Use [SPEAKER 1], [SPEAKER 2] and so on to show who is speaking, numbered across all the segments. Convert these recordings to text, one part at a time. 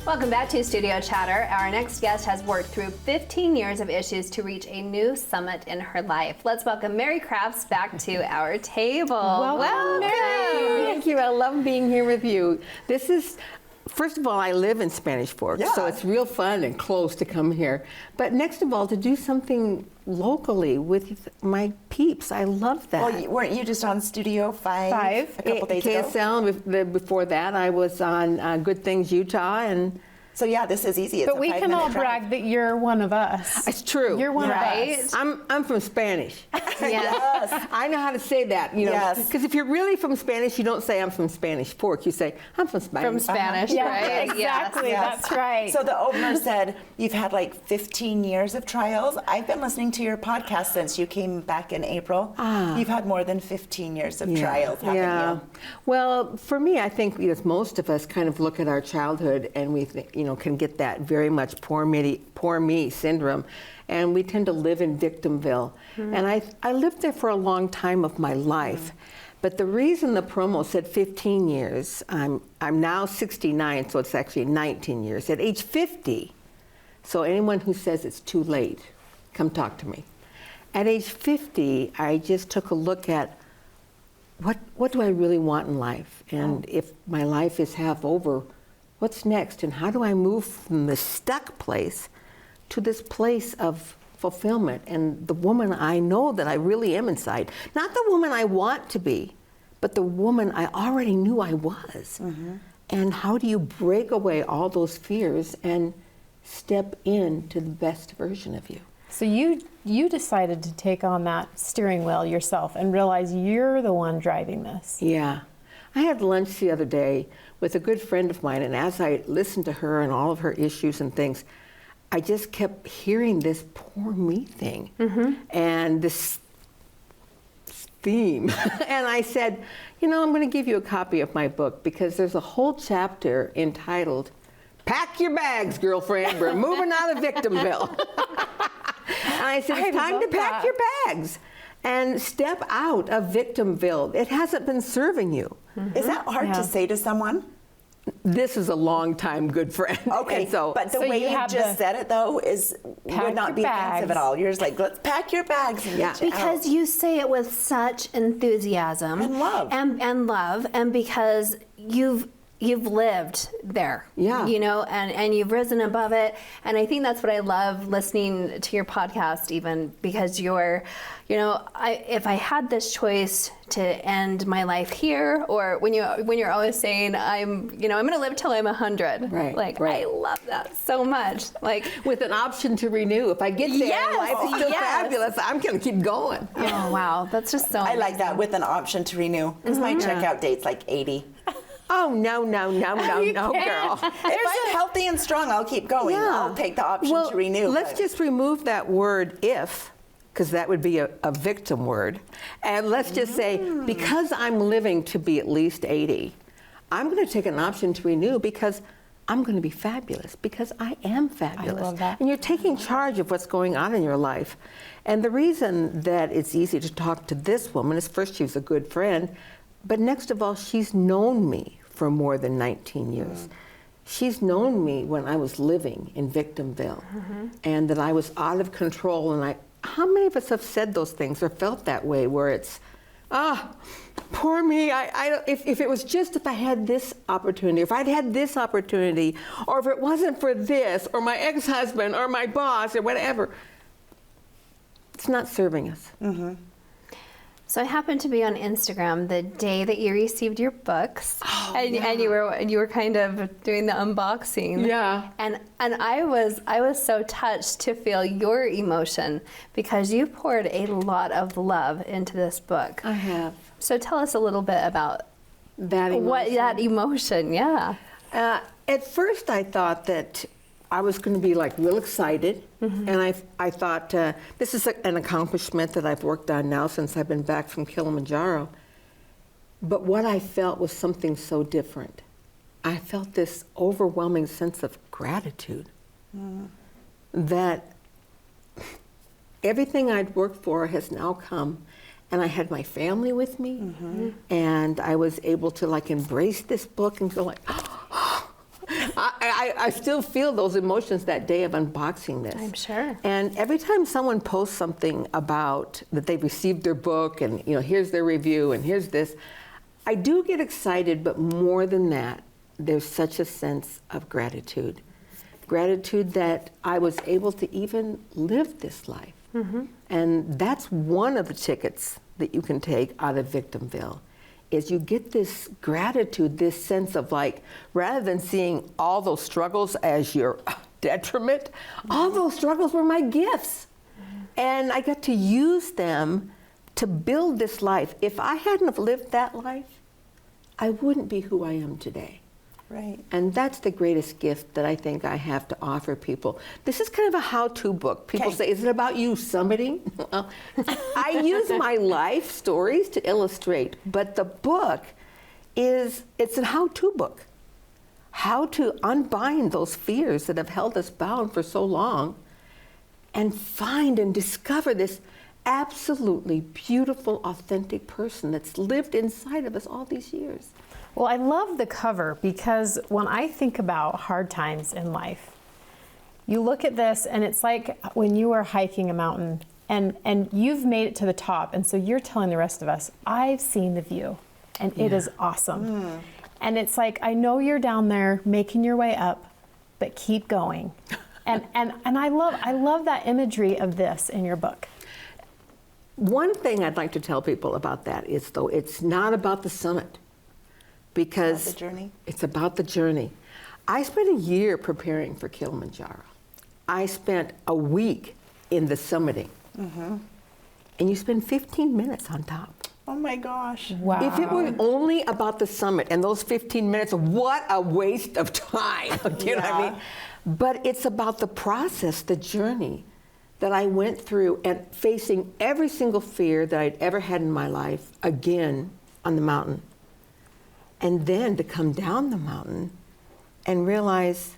[SPEAKER 1] Welcome back to Studio Chatter. Our next guest has worked through 15 years of issues to reach a new summit in her life. Let's welcome Mary Crafts back to our table.
[SPEAKER 2] Welcome, Mary. Thank you. I love being here with you. This is, first of all, I live in Spanish Fork, so it's real fun and close to come here. But next of all, to do something locally with my peeps. I love that.
[SPEAKER 3] Well, weren't you just on Studio 5 a couple days ago?
[SPEAKER 2] KSL. Before that, I was on Good Things Utah, and
[SPEAKER 3] so yeah, this is easy. It's
[SPEAKER 4] but we can all brag that you're one of us.
[SPEAKER 2] It's true.
[SPEAKER 4] You're one of us.
[SPEAKER 2] I'm from Spanish.
[SPEAKER 1] Yes.
[SPEAKER 2] I know how to say that, you know. Because if you're really from Spanish, you don't say I'm from Spanish Fork. You say I'm from Spanish.
[SPEAKER 1] From Spanish, right?
[SPEAKER 4] Exactly.
[SPEAKER 3] Yes.
[SPEAKER 4] That's right.
[SPEAKER 3] So the opener said you've had like 15 years of trials. I've been listening to your podcast since you came back in April. You've had more than 15 years of trials, haven't you?
[SPEAKER 2] Well, for me, I think most of us kind of look at our childhood and we think, can get that very much poor me syndrome, and we tend to live in victimville. And I lived there for a long time of my life. But the reason the promo said 15 years, I'm now 69, so it's actually 19 years. At age 50, so anyone who says it's too late, come talk to me. At age 50, I just took a look at what do I really want in life? And if my life is half over, what's next? And how do I move from this stuck place to this place of fulfillment and the woman I know that I really am inside? Not the woman I want to be, but the woman I already knew I was. And how do you break away all those fears and step into the best version of you?
[SPEAKER 4] So you decided to take on that steering wheel yourself and realize you're the one driving this.
[SPEAKER 2] Yeah. I had lunch the other day with a good friend of mine, and as I listened to her and all of her issues and things, I just kept hearing this poor me thing and this theme. And I said, I'm going to give you a copy of my book because there's a whole chapter entitled, Pack Your Bags, Girlfriend, We're Moving Out of Victimville. And I said, it's time to pack your bags and step out of victimville. It hasn't been serving you.
[SPEAKER 3] Is that hard to say to someone?
[SPEAKER 2] This is a long time good friend.
[SPEAKER 3] Okay, but the way you just said it though would not be offensive at all. You're just like, let's pack your bags and get
[SPEAKER 1] because
[SPEAKER 3] out.
[SPEAKER 1] You say it with such enthusiasm
[SPEAKER 3] and love,
[SPEAKER 1] and because you've lived there, and you've risen above it. And I think that's what I love listening to your podcast, even because if I had this choice to end my life here, or when you're always saying I'm going to live till I'm 100, right. I love that so much. Like
[SPEAKER 2] with an option to renew. If I get there, life is still fabulous. I'm going to keep going.
[SPEAKER 1] Oh wow, that's just so.
[SPEAKER 3] I like that, with an option to renew, because my checkout date's like 80.
[SPEAKER 2] Oh, no, girl.
[SPEAKER 3] If I'm healthy and strong, I'll keep going. I'll take the option to renew.
[SPEAKER 2] Let's just remove that word if, because that would be a victim word. And let's just say, because I'm living to be at least 80, I'm going to take an option to renew because I'm going to be fabulous, because I am fabulous.
[SPEAKER 4] I love that.
[SPEAKER 2] And you're taking charge of what's going on in your life. And the reason that it's easy to talk to this woman is, first, she's a good friend, but next of all, she's known me for more than 19 years. She's known me when I was living in victimville and that I was out of control. And how many of us have said those things or felt that way, where it's, poor me, if it was just if I had this opportunity, if I'd had this opportunity, or if it wasn't for this, or my ex-husband, or my boss, or whatever, it's not serving us.
[SPEAKER 1] So I happened to be on Instagram the day that you received your books, and you were kind of doing the unboxing.
[SPEAKER 2] Yeah.
[SPEAKER 1] And I was so touched to feel your emotion, because you poured a lot of love into this book.
[SPEAKER 2] I have.
[SPEAKER 1] So tell us a little bit about
[SPEAKER 2] that
[SPEAKER 1] emotion. Yeah.
[SPEAKER 2] At first, I thought that I was going to be like real excited, and I thought this is an accomplishment that I've worked on now since I've been back from Kilimanjaro. But what I felt was something so different. I felt this overwhelming sense of gratitude that everything I'd worked for has now come, and I had my family with me, and I was able to like embrace this book and go like, I I still feel those emotions that day of unboxing this.
[SPEAKER 1] I'm sure.
[SPEAKER 2] And every time someone posts something about that they've received their book and, here's their review and here's this, I do get excited, but more than that, there's such a sense of gratitude. Gratitude that I was able to even live this life. And that's one of the tickets that you can take out of Victimville, is you get this gratitude, this sense of like, rather than seeing all those struggles as your detriment, all those struggles were my gifts. And I got to use them to build this life. If I hadn't have lived that life, I wouldn't be who I am today.
[SPEAKER 3] Right.
[SPEAKER 2] And that's the greatest gift that I think I have to offer people. This is kind of a how-to book. People say, is it about you, somebody? Well, I use my life stories to illustrate, but the book it's a how-to book. How to unbind those fears that have held us bound for so long and find and discover this absolutely beautiful, authentic person that's lived inside of us all these years.
[SPEAKER 4] Well, I love the cover because when I think about hard times in life, you look at this and it's like when you are hiking a mountain and you've made it to the top, and so you're telling the rest of us, I've seen the view and it is awesome. And it's like, I know you're down there making your way up, but keep going. And I love that imagery of this in your book.
[SPEAKER 2] One thing I'd like to tell people about that is, though, it's not about the summit. Because
[SPEAKER 3] the journey?
[SPEAKER 2] It's about the journey. I spent a year preparing for Kilimanjaro. I spent a week in the summiting. And you spend 15 minutes on top.
[SPEAKER 3] Oh my gosh.
[SPEAKER 4] Wow.
[SPEAKER 2] If it were only about the summit and those 15 minutes, what a waste of time. You know what I mean? But it's about the process, the journey that I went through, and facing every single fear that I'd ever had in my life again on the mountain. And then to come down the mountain and realize,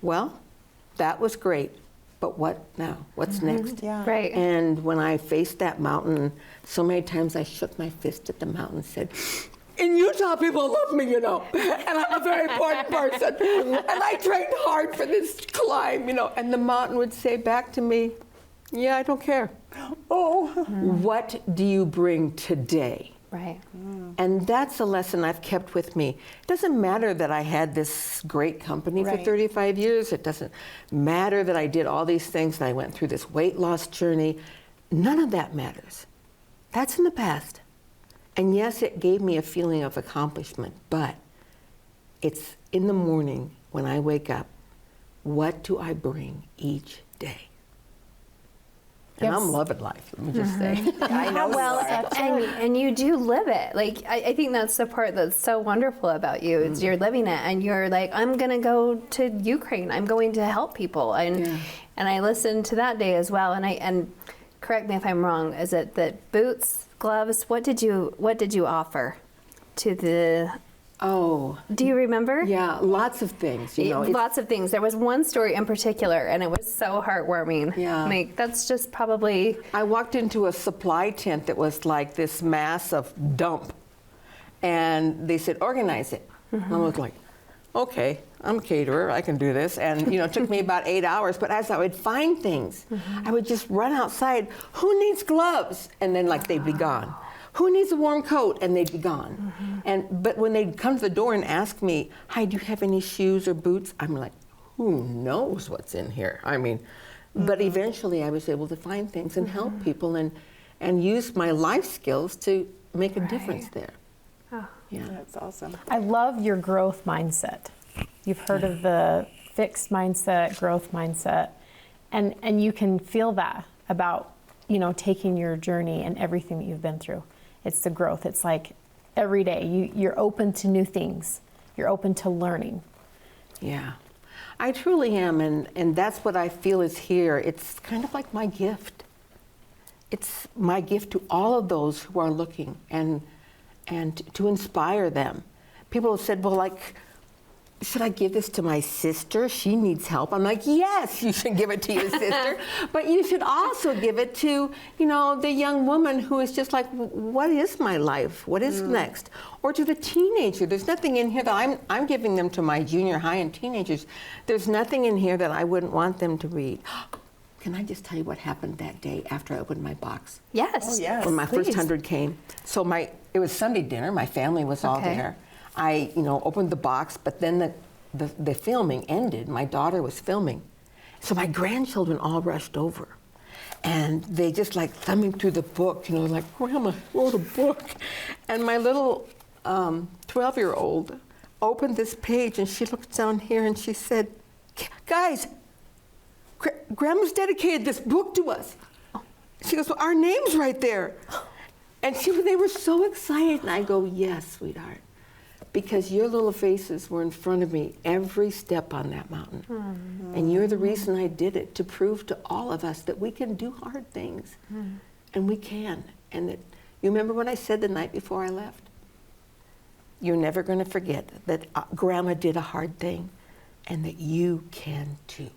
[SPEAKER 2] well, that was great, but what now? What's next?
[SPEAKER 3] Yeah.
[SPEAKER 1] Right.
[SPEAKER 2] And when I faced that mountain, so many times I shook my fist at the mountain and said, in Utah, people love me, and I'm a very important person. And I trained hard for this climb, And the mountain would say back to me, yeah, I don't care.
[SPEAKER 3] Oh.
[SPEAKER 2] What do you bring today?
[SPEAKER 1] Right.
[SPEAKER 2] And that's a lesson I've kept with me. It doesn't matter that I had this great company for
[SPEAKER 3] Right.
[SPEAKER 2] 35 years. It doesn't matter that I did all these things and I went through this weight loss journey. None of that matters. That's in the past. And yes, it gave me a feeling of accomplishment, but it's in the morning when I wake up, what do I bring each day? And
[SPEAKER 4] Yes.
[SPEAKER 2] I'm loving life, let me just say.
[SPEAKER 3] I know.
[SPEAKER 1] Well,
[SPEAKER 3] Laura.
[SPEAKER 1] and you do live it. Like, I think that's the part that's so wonderful about you. Is you're living it, and you're like, I'm gonna go to Ukraine. I'm going to help people, and I listened to that day as well. And correct me if I'm wrong. Is it that boots, gloves? What did you offer to the?
[SPEAKER 2] Oh.
[SPEAKER 1] Do you remember?
[SPEAKER 2] Yeah, lots of things. It's-
[SPEAKER 1] Lots of things. There was one story in particular, and it was so heartwarming.
[SPEAKER 2] Yeah.
[SPEAKER 1] Like, that's just probably.
[SPEAKER 2] I walked into a supply tent that was like this mass of dump, and they said, organize it. And I was like, okay, I'm a caterer, I can do this. And it took me about 8 hours, but as I would find things, I would just run outside, who needs gloves? And then they'd be gone. Who needs a warm coat? And they'd be gone. But when they'd come to the door and ask me, hi, do you have any shoes or boots? I'm like, who knows what's in here? But eventually I was able to find things and help people and use my life skills to make a difference there.
[SPEAKER 1] Oh.
[SPEAKER 2] Yeah.
[SPEAKER 3] That's awesome.
[SPEAKER 4] I love your growth mindset. You've heard of the fixed mindset, growth mindset, and you can feel that about, taking your journey and everything that you've been through. It's the growth. It's like every day you're open to new things. You're open to learning.
[SPEAKER 2] Yeah, I truly am, and that's what I feel is here. It's kind of like my gift. It's my gift to all of those who are looking and to inspire them. People have said, well, should I give this to my sister? She needs help. I'm like, yes, you should give it to your sister, but you should also give it to, the young woman who is just like, what is my life? What is next? Or to the teenager. There's nothing in here that I'm giving them to my junior high and teenagers. There's nothing in here that I wouldn't want them to read. Can I just tell you what happened that day after I opened my box?
[SPEAKER 1] Yes.
[SPEAKER 3] Oh, yes.
[SPEAKER 2] When my first
[SPEAKER 1] Please.
[SPEAKER 2] 100 came. So it was Sunday dinner. My family was all
[SPEAKER 1] Okay.
[SPEAKER 2] there. I, opened the box, but then the filming ended. My daughter was filming. So my grandchildren all rushed over. And they just like thumbing through the book, like, Grandma wrote a book. And my little 12-year-old opened this page and she looked down here and she said, guys, Grandma's dedicated this book to us. She goes, well, our name's right there. And they were so excited. And I go, yes, sweetheart. Because your little faces were in front of me every step on that mountain. Mm-hmm. And you're the reason I did it, to prove to all of us that we can do hard things. Mm-hmm. And we can. And that, you remember what I said the night before I left? You're never going to forget that Grandma did a hard thing and that you can too.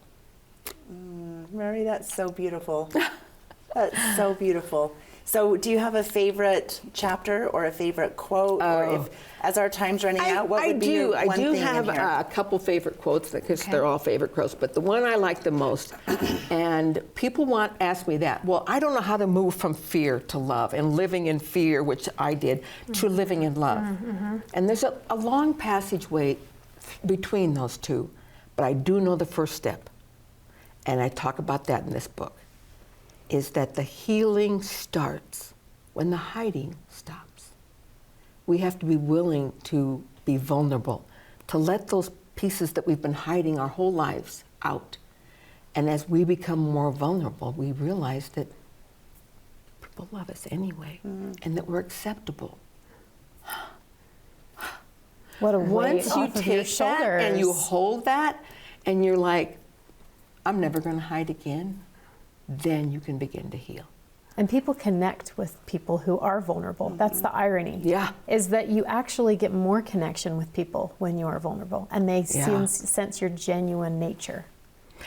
[SPEAKER 3] Mary, that's so beautiful. That's so beautiful. So do you have a favorite chapter or a favorite quote? Or if, as our time's running out, what would be your one thing in here?
[SPEAKER 2] I do have a couple favorite quotes because they're all favorite quotes, but the one I like the most, and people ask me that, well, I don't know how to move from fear to love and living in fear, which I did, to living in love. Mm-hmm. And there's a long passageway between those two, but I do know the first step, and I talk about that in this book, is that the healing starts when the hiding stops. We have to be willing to be vulnerable, to let those pieces that we've been hiding our whole lives out. And as we become more vulnerable, we realize that people love us anyway, and that we're acceptable.
[SPEAKER 4] What a weight
[SPEAKER 2] Once you
[SPEAKER 4] off of your
[SPEAKER 2] take that and
[SPEAKER 4] shoulders.
[SPEAKER 2] you hold that, and you're like, I'm never going to hide again, then you can begin to heal.
[SPEAKER 4] And people connect with people who are vulnerable. Mm-hmm. That's the irony.
[SPEAKER 2] Yeah.
[SPEAKER 4] Is that you actually get more connection with people when you are vulnerable, and they sense your genuine nature.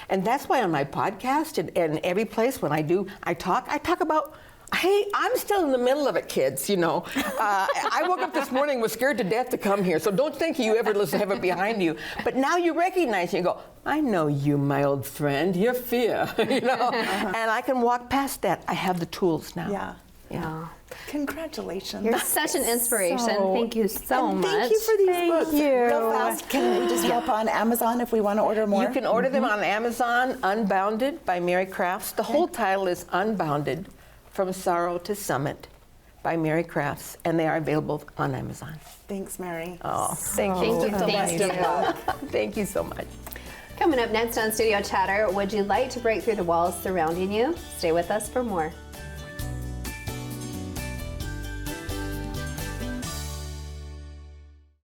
[SPEAKER 2] And that's why on my podcast and every place when I talk about, hey, I'm still in the middle of it, kids, I woke up this morning, was scared to death to come here, so don't think you ever have it behind you. But now you recognize, you go, I know you, my old friend, your fear, And I can walk past that. I have the tools now.
[SPEAKER 3] Yeah. Congratulations.
[SPEAKER 1] You're such an inspiration. Thank you so
[SPEAKER 3] and
[SPEAKER 1] much.
[SPEAKER 3] Thank you for these books.
[SPEAKER 4] you.
[SPEAKER 3] Real fast, can we just go up on Amazon if we want to order more?
[SPEAKER 2] You can order them on Amazon, Unbounded by Mary Crafts. The whole title is Unbounded, From Sorrow to Summit by Mary Crafts, and they are available on Amazon.
[SPEAKER 3] Thanks, Mary.
[SPEAKER 2] Oh, thank you.
[SPEAKER 1] Thank you.
[SPEAKER 2] Thank you so much.
[SPEAKER 1] Coming up next on Studio Chatter, would you like to break through the walls surrounding you? Stay with us for more.